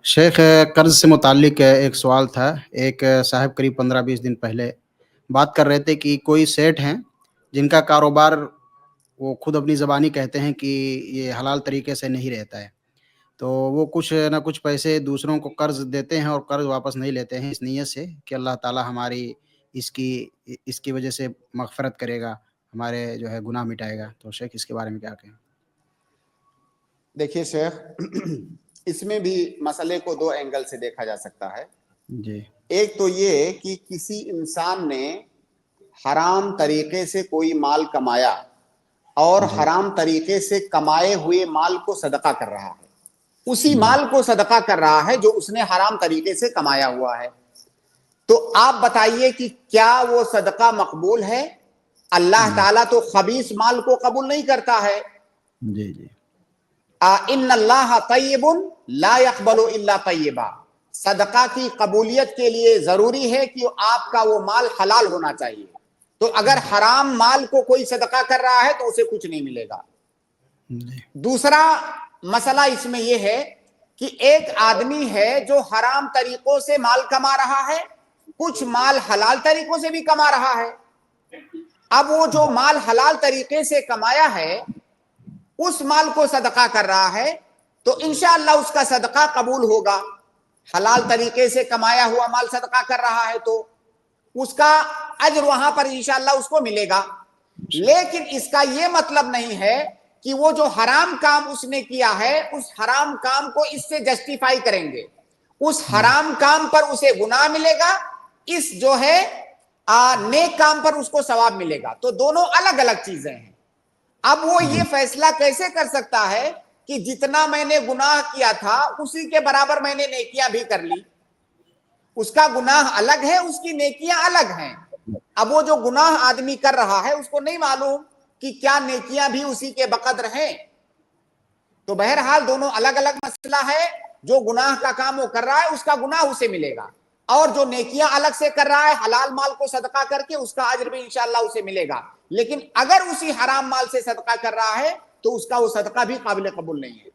शेख कर्ज से मुताल्लिक एक सवाल था। एक साहब करीब 15-20 दिन पहले बात कर रहे थे कि कोई सेठ हैं, जिनका कारोबार वो खुद अपनी ज़बानी कहते हैं कि ये हलाल तरीके से नहीं रहता है। तो वो कुछ न कुछ पैसे दूसरों को कर्ज़ देते हैं और कर्ज़ वापस नहीं लेते हैं इस नीयत से कि अल्लाह ताला हमारी इसकी इसकी वजह से मग़फ़िरत करेगा, हमारे जो है गुनाह मिटाएगा। तो शेख इसके बारे में क्या कहें? देखिए शेख, इसमें भी मसले को दो एंगल से देखा जा सकता है। जी, एक तो ये कि किसी इंसान ने हराम तरीके से कोई माल कमाया और जी, हराम तरीके से कमाए हुए माल को सदका कर रहा है, उसी जी, माल को सदका कर रहा है जो उसने हराम तरीके से कमाया हुआ है। तो आप बताइए कि क्या वो सदका मकबूल है? अल्लाह जी, ताला तो खबीस माल को कबूल नहीं करता है। जी, जी, इन्नल्लाह तय्यबुन ला यक़बलु इल्ला तय्यबा। सदका की कबूलियत के लिए जरूरी है कि आपका वो माल हलाल होना चाहिए। तो अगर हराम माल को कोई सदका कर रहा है तो उसे कुछ नहीं मिलेगा। जी, दूसरा मसला इसमें यह है कि एक आदमी है जो हराम तरीकों से माल कमा रहा है, कुछ माल हलाल तरीकों से भी कमा रहा है। अब वो जो माल हलाल तरीके से कमाया है उस माल को सदका कर रहा है, तो इंशाअल्लाह उसका सदका कबूल होगा। हलाल तरीके से कमाया हुआ माल सदका कर रहा है तो उसका अज्र वहां पर इंशाअल्लाह उसको मिलेगा। लेकिन इसका यह मतलब नहीं है कि वो जो हराम काम उसने किया है उस हराम काम को इससे जस्टिफाई करेंगे। उस हराम काम पर उसे गुनाह मिलेगा, इस जो है नेक काम पर उसको सवाब मिलेगा। तो दोनों अलग अलग चीजें हैं। अब वो ये जी, फैसला कैसे कर सकता है कि जितना मैंने गुनाह किया था उसी के बराबर मैंने नेकियां भी कर ली? उसका गुनाह अलग है, उसकी नेकियां अलग हैं। अब वो जो गुनाह आदमी कर रहा है उसको नहीं मालूम कि क्या नेकियां भी उसी के बकद्र हैं। तो बहरहाल दोनों अलग अलग मसला है। जो गुनाह का काम वो कर रहा है उसका गुनाह उसे मिलेगा, और जो नेकियां अलग से कर रहा है हलाल माल को सदका करके उसका अज्र भी इंशाअल्लाह उसे मिलेगा। लेकिन अगर उसी हराम माल से सदका कर रहा है तो उसका वो सदका भी काबिल कबूल नहीं है।